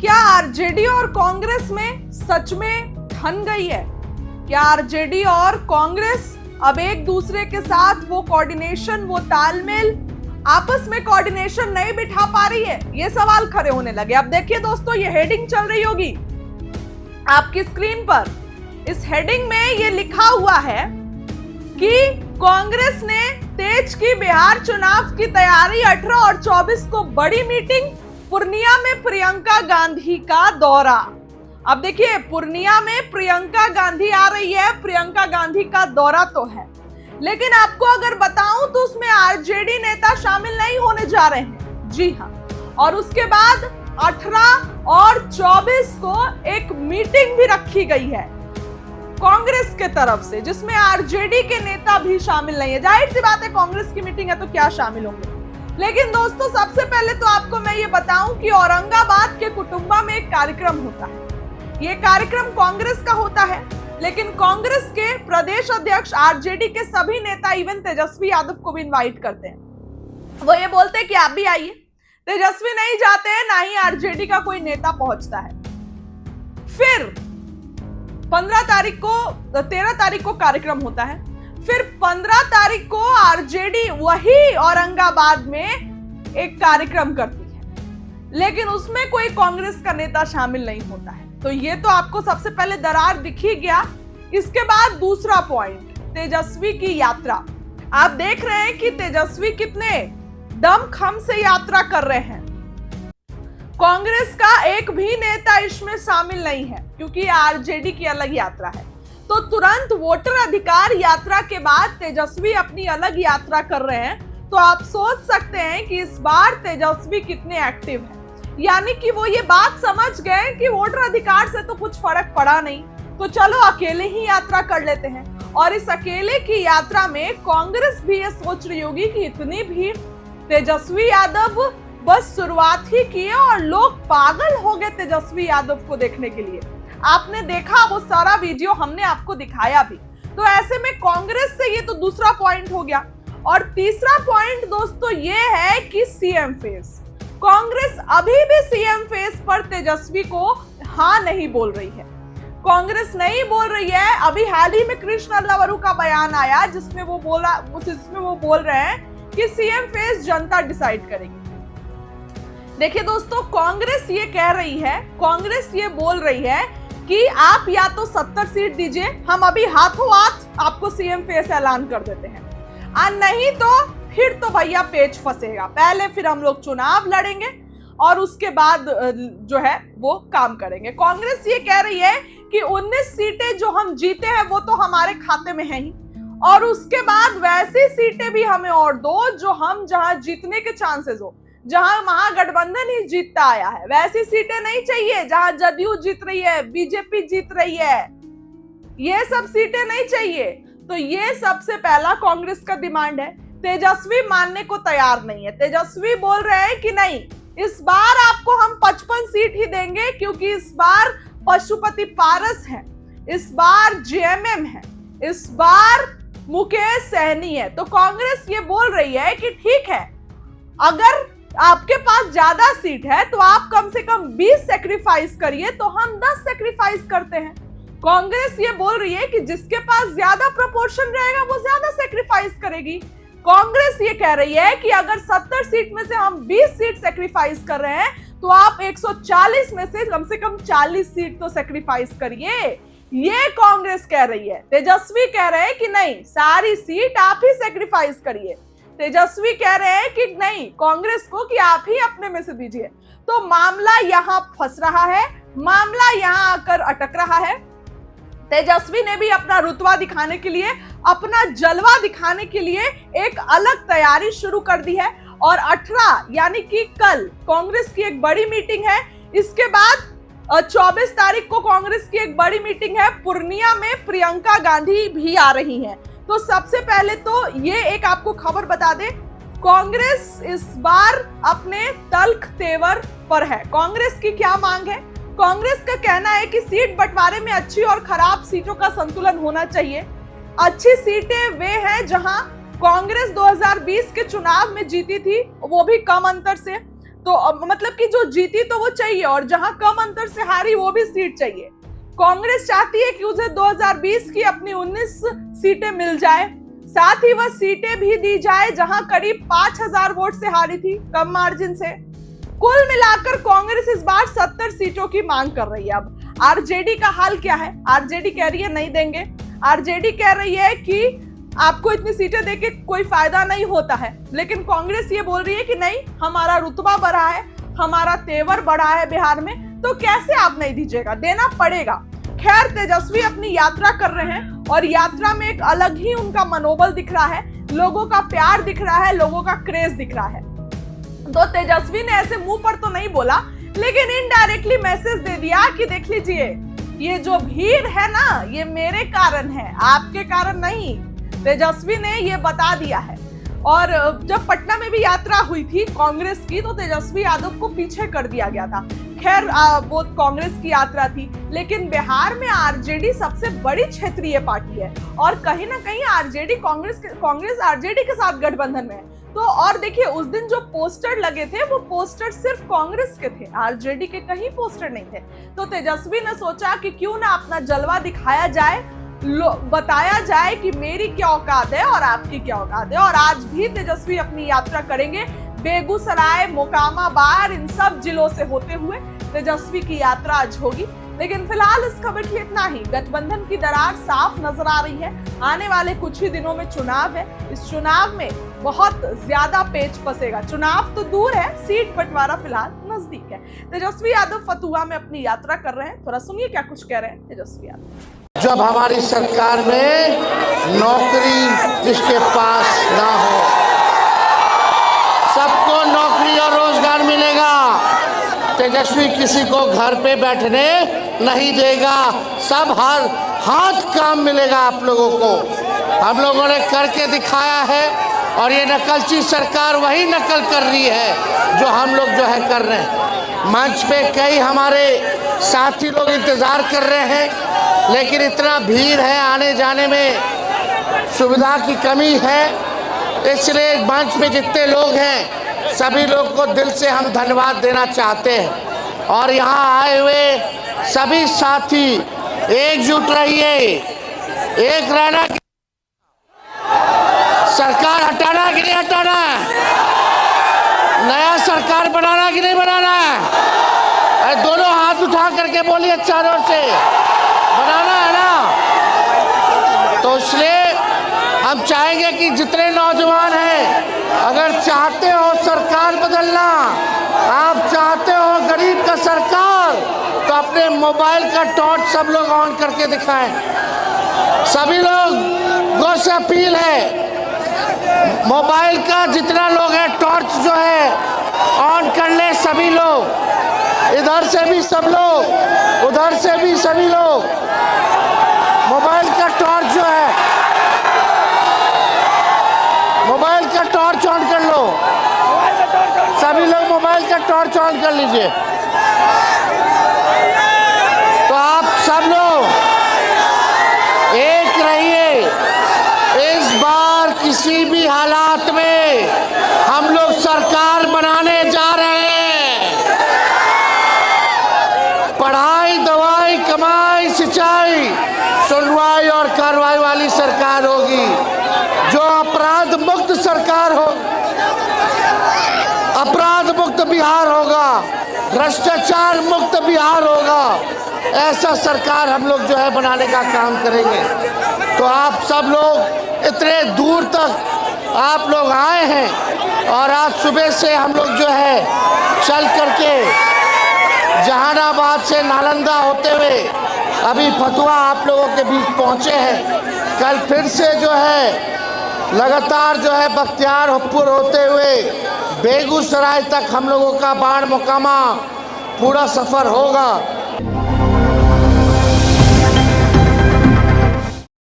क्या आरजेडी और कांग्रेस में सच में ठन गई है? क्या आरजेडी और कांग्रेस अब एक दूसरे के साथ वो कोऑर्डिनेशन, वो तालमेल, आपस में कोऑर्डिनेशन नहीं बिठा पा रही है? ये सवाल खड़े होने लगे। अब देखिए दोस्तों, ये हेडिंग चल रही होगी आपकी स्क्रीन पर। इस हेडिंग में ये लिखा हुआ है कि कांग्रेस ने तेज की बिहार चुनाव की तैयारी, 18 और 24 को बड़ी मीटिंग, पूर्णिया में प्रियंका गांधी का दौरा। अब देखिए, पूर्णिया में प्रियंका गांधी आ रही है, प्रियंका गांधी का दौरा तो है, लेकिन आपको अगर बताऊं तो उसमें आरजेडी नेता शामिल नहीं होने जा रहे हैं। जी हां, और उसके बाद 18 और 24 को एक मीटिंग भी रखी गई है कांग्रेस के तरफ से, जिसमें आरजेडी के नेता भी शामिल नहीं है। जाहिर सी बात है, कांग्रेस की मीटिंग है तो क्या शामिल होंगे। लेकिन दोस्तों, सबसे पहले तो आपको मैं ये बताऊं कि औरंगाबाद के कुटुंबा में एक कार्यक्रम होता है। ये कार्यक्रम कांग्रेस का होता है, लेकिन कांग्रेस के प्रदेश अध्यक्ष आरजेडी के सभी नेता, इवन तेजस्वी यादव को भी इनवाइट करते हैं। वो ये बोलते हैं कि आप भी आइए। तेजस्वी नहीं जाते हैं, ना ही आरजेडी का कोई नेता पहुंचता है। फिर 13 तारीख को कार्यक्रम होता है। फिर 15 तारीख को आरजेडी वही औरंगाबाद में एक कार्यक्रम करती है, लेकिन उसमें कोई कांग्रेस का नेता शामिल नहीं होता है। तो ये तो आपको सबसे पहले दरार दिख ही गया। इसके बाद दूसरा पॉइंट, तेजस्वी की यात्रा। आप देख रहे हैं कि तेजस्वी कितने दमखम से यात्रा कर रहे हैं। कांग्रेस का एक भी नेता इसमें शामिल नहीं है, क्योंकि आरजेडी की अलग यात्रा है। तो तुरंत वोटर अधिकार यात्रा के बाद तेजस्वी अपनी अलग यात्रा कर रहे हैं। तो आप सोच सकते हैं कि इस बार तेजस्वी कितने एक्टिव हैं। यानी कि वो ये बात समझ गए कि वोटर अधिकार से तो कुछ फर्क पड़ा नहीं, तो चलो अकेले ही यात्रा कर लेते हैं। और इस अकेले की यात्रा में कांग्रेस भी ये सोच रही होगी कि इतनी भीड़, तेजस्वी यादव बस शुरुआत ही की है और लोग पागल हो गए तेजस्वी यादव को देखने के लिए। आपने देखा वो सारा वीडियो, हमने आपको दिखाया भी। तो ऐसे में कांग्रेस से ये तो दूसरा पॉइंट हो गया। और तीसरा पॉइंट दोस्तों ये है कि सीएम फेस। कांग्रेस अभी भी सीएम फेस पर तेजस्वी को हाँ नहीं बोल रही है। कांग्रेस नहीं बोल रही है। अभी हाल ही में कृष्ण लवरू का बयान आया, जिसमें वो बोल रहे हैं कि सीएम फेस जनता डिसाइड करेगी। देखिए दोस्तों, कांग्रेस ये कह रही है, कांग्रेस ये बोल रही है कि आप या तो 70 सीट दीजिए, हम अभी हाथों हाथ आपको सीएम फेस ऐलान कर देते हैं, और नहीं तो फिर तो भैया पेच फंसेगा। पहले फिर हम लोग चुनाव लड़ेंगे और उसके बाद जो है वो काम करेंगे। कांग्रेस ये कह रही है कि 19 सीटें जो हम जीते हैं वो तो हमारे खाते में है ही, और उसके बाद वैसी सीटें भी हमें और दो जो हम जहां जीतने के चांसेस हो, जहां महागठबंधन ही जीतता आया है। वैसी सीटें नहीं चाहिए जहां जदयू जीत रही है, बीजेपी जीत रही है, ये सब सीटें नहीं चाहिए। तो ये सबसे पहला कांग्रेस का डिमांड है। तेजस्वी मानने को तैयार नहीं है। तेजस्वी बोल रहे हैं कि नहीं, इस बार आपको हम 55 सीट ही देंगे, क्योंकि इस बार पशुपति पारस है, इस बार जेएमएम है, इस बार मुकेश सहनी है। तो कांग्रेस ये बोल रही है कि ठीक है, अगर आपके पास ज्यादा सीट है तो आप कम से कम 20 सेक्रीफाइस करिए, तो हम 10 सेक्रीफाइस करते हैं। कांग्रेस ये बोल रही है कि जिसके पास ज्यादा प्रोपोर्शन रहेगा वो ज्यादा सेक्रीफाइस करेगी। कांग्रेस ये कह रही है कि अगर 70 सीट में से हम 20 सीट सेक्रीफाइस कर रहे हैं, तो आप 140 में से कम 40 सीट तो सेक्रीफाइस करिए। ये कांग्रेस कह रही है। तेजस्वी कह रहे हैं कि नहीं, सारी सीट आप ही सेक्रीफाइस करिए। तेजस्वी कह रहे हैं कि नहीं, कांग्रेस को कि आप ही अपने में से दीजिए। तो मामला यहां फंस रहा है, मामला यहां आकर अटक रहा है। तेजस्वी ने भी अपना रुतबा दिखाने के लिए, अपना जलवा दिखाने के लिए एक अलग तैयारी शुरू कर दी है। और 18 यानी कि कल कांग्रेस की एक बड़ी मीटिंग है। इसके बाद 24 तारीख को कांग्रेस की एक बड़ी मीटिंग है। पूर्णिया में प्रियंका गांधी भी आ रही हैं। तो सबसे पहले तो ये एक आपको खबर बता दें, कांग्रेस इस बार अपने तल्ख तेवर पर है। कांग्रेस की क्या मांग है? कांग्रेस का कहना है कि सीट बंटवारे में अच्छी और खराब सीटों का संतुलन होना चाहिए। अच्छी सीटें वे हैं जहां कांग्रेस 2020 के चुनाव में जीती थी, वो भी कम अंतर से। तो मतलब कि जो जीती तो वो चाहिए, और जहां कम अंतर से हारी वो भी सीट चाहिए। कांग्रेस चाहती है कि उसे 2020 की अपनी 19 सीटें मिल जाए, साथ ही वह सीटें भी दी जाए जहां करीब 5000 वोट से हारी थी, कम मार्जिन से। कुल मिलाकर कांग्रेस इस बार 70 सीटों की मांग कर रही है। अब आरजेडी का हाल क्या है? आरजेडी कह रही है नहीं देंगे। आरजेडी कह रही है कि आपको इतनी सीटें देके कोई फायदा नहीं होता है, लेकिन कांग्रेस ये बोल रही है कि नहीं, हमारा रुतबा बढ़ा है, हमारा तेवर बढ़ा है बिहार में, तो कैसे आप नहीं दीजिएगा, देना पड़ेगा। खैर, तेजस्वी अपनी यात्रा कर रहे हैं और यात्रा में एक अलग ही उनका मनोबल दिख रहा है, लोगों का प्यार दिख रहा है, लोगों का क्रेज दिख रहा है। तो तेजस्वी ने ऐसे मुंह पर तो नहीं बोला, लेकिन इनडायरेक्टली मैसेज दे दिया कि देख लीजिए, ये जो भीड़ है ना, ये मेरे कारण है, आपके कारण नहीं। तेजस्वी ने ये बता दिया है। और जब पटना में भी यात्रा हुई थी कांग्रेस की, तो तेजस्वी यादव को पीछे कर दिया गया था। खैर, वो कांग्रेस की यात्रा थी, लेकिन बिहार में आरजेडी सबसे बड़ी क्षेत्रीय पार्टी है और कहीं ना कहीं आरजेडी कांग्रेस आरजेडी के साथ गठबंधन में है। तो और देखिए, उस दिन जो पोस्टर लगे थे वो पोस्टर सिर्फ कांग्रेस के थे, आरजेडी के कहीं पोस्टर नहीं थे। तो तेजस्वी ने सोचा कि क्यों ना अपना जलवा दिखाया जाए, बताया जाए कि मेरी क्या औकात है और आपकी क्या औकात है। और आज भी तेजस्वी अपनी यात्रा करेंगे, बेगूसराय, मोकामा, बार, इन सब जिलों से होते हुए तेजस्वी की यात्रा आज होगी। लेकिन फिलहाल इस खबर के लिए इतना ही। गठबंधन की दरार साफ नजर आ रही है। आने वाले कुछ ही दिनों में चुनाव है, इस चुनाव में बहुत ज्यादा पेच फंसेगा। चुनाव तो दूर है, सीट बंटवारा फिलहाल नजदीक है। तेजस्वी यादव फतुहा में अपनी यात्रा कर रहे हैं, थोड़ा सुनिए क्या कुछ कह रहे हैं तेजस्वी यादव। जब हमारी सरकार में नौकरी जिसके पास ना हो, सबको नौकरी और रोजगार मिलेगा। तेजस्वी किसी को घर पे बैठने नहीं देगा, सब हर हाथ काम मिलेगा आप लोगों को। हम लोगों ने करके दिखाया है और ये नकलची सरकार वही नकल कर रही है जो हम लोग जो है कर रहे हैं। मंच पे कई हमारे साथी लोग इंतज़ार कर रहे हैं, लेकिन इतना भीड़ है, आने जाने में सुविधा की कमी है, इसलिए मंच पे जितने लोग हैं सभी लोग को दिल से हम धन्यवाद देना चाहते हैं। और यहाँ आए हुए सभी साथी एकजुट रहिए, एक रहना। सरकार हटाना कि नहीं हटाना, नया सरकार बनाना कि नहीं बनाना, अरे दोनों हाथ उठा करके बोलिए चारों से, बनाना है ना। तो इसलिए हम चाहेंगे कि जितने नौजवान हैं, अगर चाहते हो सरकार बदलना, आप चाहते हो गरीब का सरकार, तो अपने मोबाइल का टॉर्च सब लोग ऑन करके दिखाएं। सभी लोगों से अपील है, मोबाइल का जितना लोग है टॉर्च जो है ऑन कर ले सभी लोग, इधर से भी सब लोग, उधर से भी सभी लोग। मोबाइल का टॉर्च जो है, मोबाइल का टॉर्च ऑन कर लो, सभी लोग मोबाइल का टॉर्च ऑन कर लीजिए। तो आप सब लोग एक रहिए। इस बार किसी भी हालात में हम लोग सरकार बनाने जा रहे हैं। पढ़ाई, दवाई, कमाई, सिंचाई, सुनवाई और कार्रवाई वाली सरकार होगी, जो अपराध मुक्त सरकार हो, अपराध मुक्त बिहार होगा, भ्रष्टाचार मुक्त बिहार होगा। ऐसा सरकार हम लोग जो है बनाने का काम करेंगे। तो आप सब लोग इतने दूर तक आप लोग आए हैं और आज सुबह से हम लोग जो है चल करके जहानाबाद से नालंदा होते हुए अभी फतुहा आप लोगों के बीच पहुंचे हैं। कल फिर से जो है लगातार जो है बख्तियारपुर होते हुए बेगूसराय तक हम लोगों का बाढ़ मोकामा पूरा सफ़र होगा।